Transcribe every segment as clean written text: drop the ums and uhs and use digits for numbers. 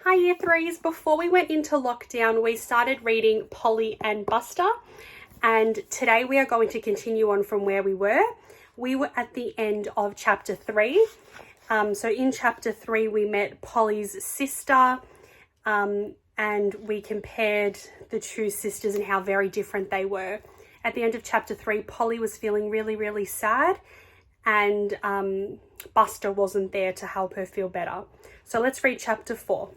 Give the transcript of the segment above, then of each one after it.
Hi Year 3s, before we went into lockdown we started reading Polly and Buster, and today we are going to continue on from where we were. We were at the end of chapter 3. So in chapter 3 we met Polly's sister, and we compared the two sisters and how very different they were. At the end of chapter 3, Polly was feeling really sad, and Buster wasn't there to help her feel better. So let's read chapter 4.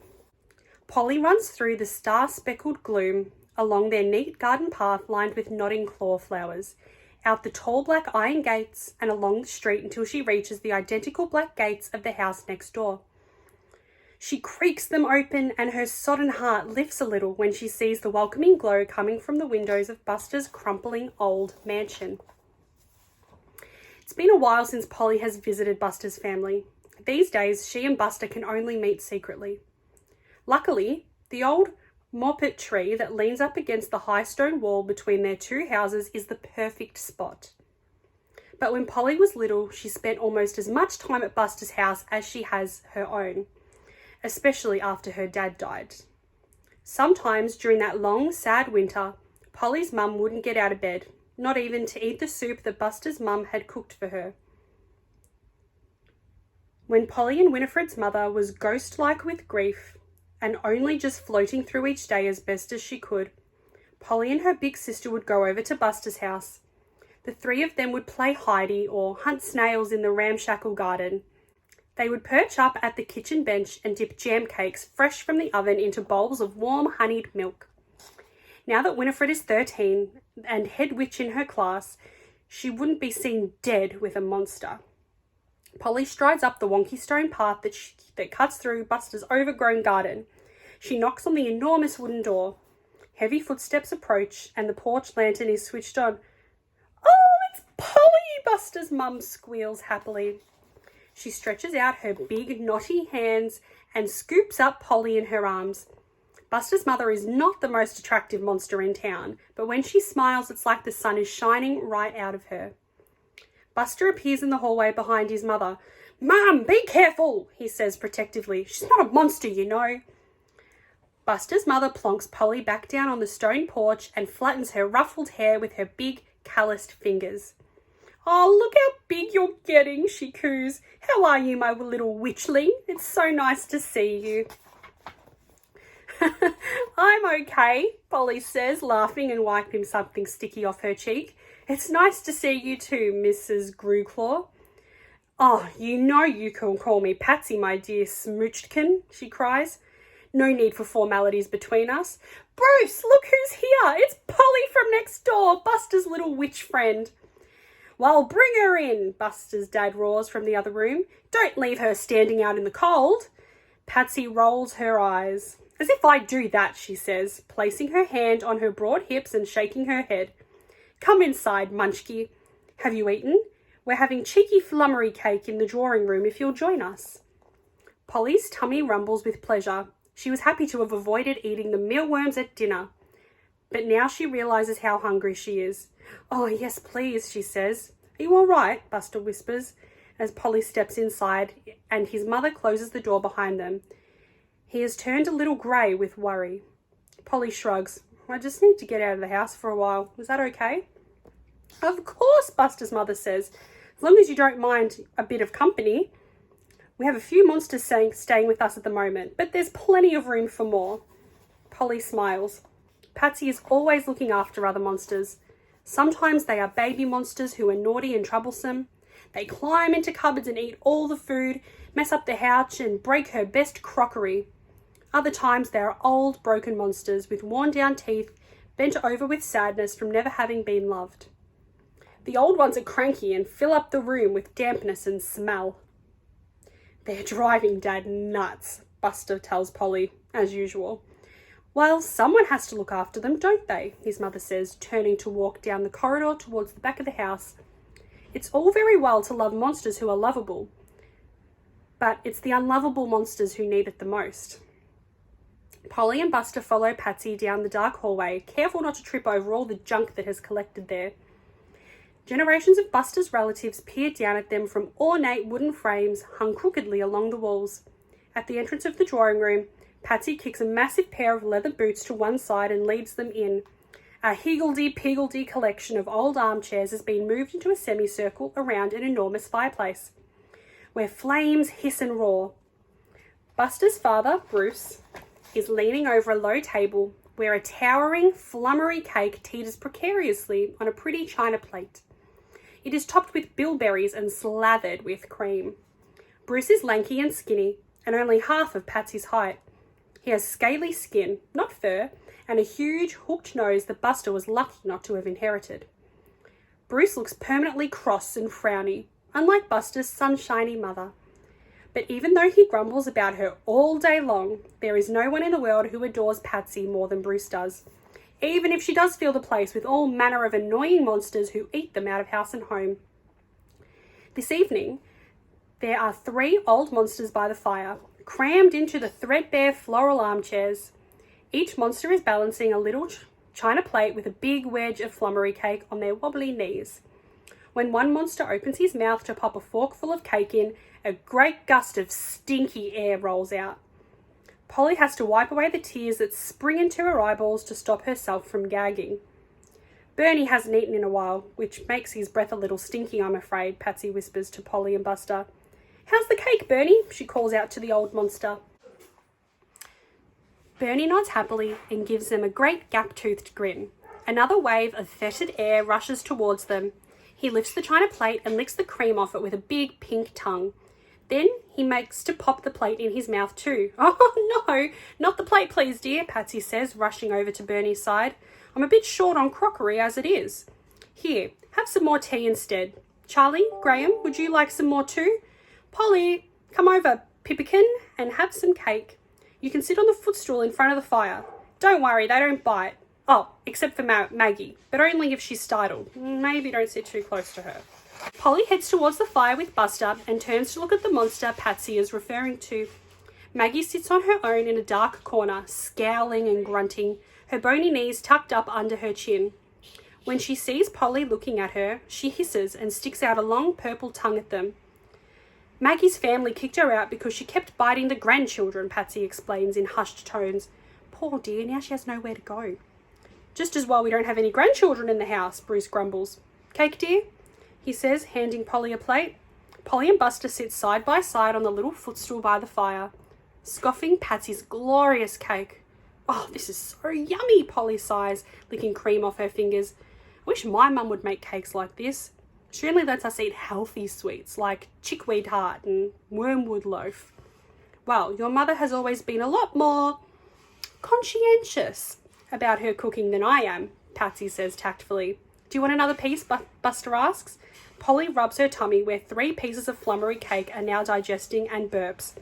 Polly runs through the star-speckled gloom, along their neat garden path lined with nodding claw flowers, out the tall black iron gates and along the street until she reaches the identical black gates of the house next door. She creaks them open and her sodden heart lifts a little when she sees the welcoming glow coming from the windows of Buster's crumbling old mansion. It's been a while since Polly has visited Buster's family. These days, she and Buster can only meet secretly. Luckily, the old moppet tree that leans up against the high stone wall between their two houses is the perfect spot. But when Polly was little, she spent almost as much time at Buster's house as she has her own, especially after her dad died. Sometimes during that long, sad winter, Polly's mum wouldn't get out of bed, not even to eat the soup that Buster's mum had cooked for her. When Polly and Winifred's mother was ghost-like with grief, and only just floating through each day as best as she could, Polly and her big sister would go over to Buster's house. The three of them would play hidey or hunt snails in the ramshackle garden. They would perch up at the kitchen bench and dip jam cakes fresh from the oven into bowls of warm honeyed milk. Now that Winifred is 13 and head witch in her class, she wouldn't be seen dead with a monster. Polly strides up the wonky stone path that cuts through Buster's overgrown garden. She knocks on the enormous wooden door. Heavy footsteps approach and the porch lantern is switched on. "Oh, it's Polly!" Buster's mum squeals happily. She stretches out her big knotty hands and scoops up Polly in her arms. Buster's mother is not the most attractive monster in town, but when she smiles it's like the sun is shining right out of her. Buster appears in the hallway behind his mother. "Mum, be careful," he says protectively. "She's not a monster, you know." Buster's mother plonks Polly back down on the stone porch and flattens her ruffled hair with her big, calloused fingers. "Oh, look how big you're getting," she coos. "How are you, my little witchling? It's so nice to see you." "I'm okay," Polly says, laughing and wiping something sticky off her cheek. "It's nice to see you too, Mrs. Grewclaw." "Oh, you know you can call me Patsy, my dear Smoochkin," she cries. "No need for formalities between us. Bruce, look who's here! It's Polly from next door, Buster's little witch friend." "Well, bring her in," Buster's dad roars from the other room. "Don't leave her standing out in the cold." Patsy rolls her eyes. "As if I'd do that," she says, placing her hand on her broad hips and shaking her head. "Come inside, Munchkie. Have you eaten? We're having cheeky flummery cake in the drawing room if you'll join us." Polly's tummy rumbles with pleasure. She was happy to have avoided eating the mealworms at dinner, but now she realizes how hungry she is. "Oh, yes, please," she says. "Are you all right?" Buster whispers as Polly steps inside and his mother closes the door behind them. He has turned a little grey with worry. Polly shrugs. "I just need to get out of the house for a while. Is that okay?" "Of course," Buster's mother says. "As long as you don't mind a bit of company. We have a few monsters staying with us at the moment, but there's plenty of room for more." Polly smiles. Patsy is always looking after other monsters. Sometimes they are baby monsters who are naughty and troublesome. They climb into cupboards and eat all the food, mess up the house and break her best crockery. Other times they are old, broken monsters with worn-down teeth, bent over with sadness from never having been loved. The old ones are cranky and fill up the room with dampness and smell. "They're driving Dad nuts," Buster tells Polly, as usual. "Well, someone has to look after them, don't they?" his mother says, turning to walk down the corridor towards the back of the house. "It's all very well to love monsters who are lovable, but it's the unlovable monsters who need it the most." Polly and Buster follow Patsy down the dark hallway, careful not to trip over all the junk that has collected there. Generations of Buster's relatives peered down at them from ornate wooden frames hung crookedly along the walls. At the entrance of the drawing room, Patsy kicks a massive pair of leather boots to one side and leads them in. A higgledy-piggledy collection of old armchairs has been moved into a semicircle around an enormous fireplace, where flames hiss and roar. Buster's father, Bruce, is leaning over a low table where a towering, flummery cake teeters precariously on a pretty china plate. It is topped with bilberries and slathered with cream. Bruce is lanky and skinny, and only half of Patsy's height. He has scaly skin, not fur, and a huge hooked nose that Buster was lucky not to have inherited. Bruce looks permanently cross and frowny, unlike Buster's sunshiny mother. But even though he grumbles about her all day long, there is no one in the world who adores Patsy more than Bruce does, even if she does fill the place with all manner of annoying monsters who eat them out of house and home. This evening, there are 3 old monsters by the fire, crammed into the threadbare floral armchairs. Each monster is balancing a little china plate with a big wedge of flummery cake on their wobbly knees. When one monster opens his mouth to pop a forkful of cake in, a great gust of stinky air rolls out. Polly has to wipe away the tears that spring into her eyeballs to stop herself from gagging. Bernie hasn't eaten in a while, which makes his breath a little stinky, I'm afraid, Patsy whispers to Polly and Buster. How's the cake, Bernie? She calls out to the old monster. Bernie nods happily and gives them a great gap-toothed grin. Another wave of fetid air rushes towards them. He lifts the china plate and licks the cream off it with a big pink tongue. Then he makes to pop the plate in his mouth too. Oh no, not the plate please dear, Patsy says, rushing over to Bernie's side. I'm a bit short on crockery as it is. Here, have some more tea instead. Charlie, Graham, would you like some more too? Polly, come over, Pippikin, and have some cake. You can sit on the footstool in front of the fire. Don't worry, they don't bite. Oh, except for Maggie, but only if she's startled. Maybe don't sit too close to her. Polly heads towards the fire with Buster and turns to look at the monster Patsy is referring to. Maggie sits on her own in a dark corner, scowling and grunting, her bony knees tucked up under her chin. When she sees Polly looking at her, she hisses and sticks out a long purple tongue at them. Maggie's family kicked her out because she kept biting the grandchildren, Patsy explains in hushed tones. Poor dear, now she has nowhere to go. Just as well we don't have any grandchildren in the house, Bruce grumbles. Cake, dear? He says, handing Polly a plate. Polly and Buster sit side by side on the little footstool by the fire, scoffing Patsy's glorious cake. Oh, this is so yummy, Polly sighs, licking cream off her fingers. I wish my mum would make cakes like this. She only lets us eat healthy sweets like chickweed tart and wormwood loaf. Well, your mother has always been a lot more conscientious about her cooking than I am, Patsy says tactfully. Do you want another piece? Buster asks. Polly rubs her tummy where 3 pieces of flummery cake are now digesting and burps.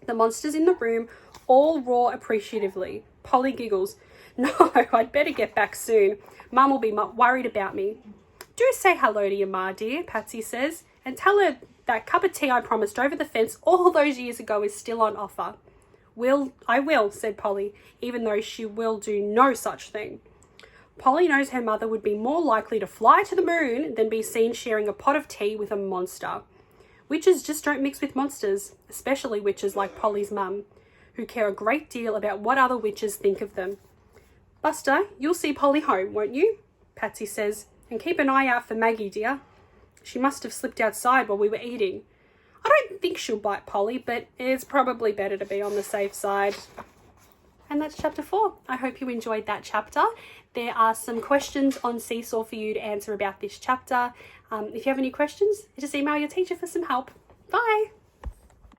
The monsters in the room all roar appreciatively. Polly giggles. No, I'd better get back soon. Mum will be worried about me. Do say hello to your ma, dear, Patsy says, and tell her that cup of tea I promised over the fence all those years ago is still on offer. I will, said Polly, even though she will do no such thing. Polly knows her mother would be more likely to fly to the moon than be seen sharing a pot of tea with a monster. Witches just don't mix with monsters, especially witches like Polly's mum, who care a great deal about what other witches think of them. Buster, you'll see Polly home, won't you? Patsy says, and keep an eye out for Maggie, dear. She must have slipped outside while we were eating. I don't think she'll bite Polly, but it's probably better to be on the safe side. And that's chapter 4. I hope you enjoyed that chapter. There are some questions on Seesaw for you to answer about this chapter. If you have any questions, just email your teacher for some help. Bye.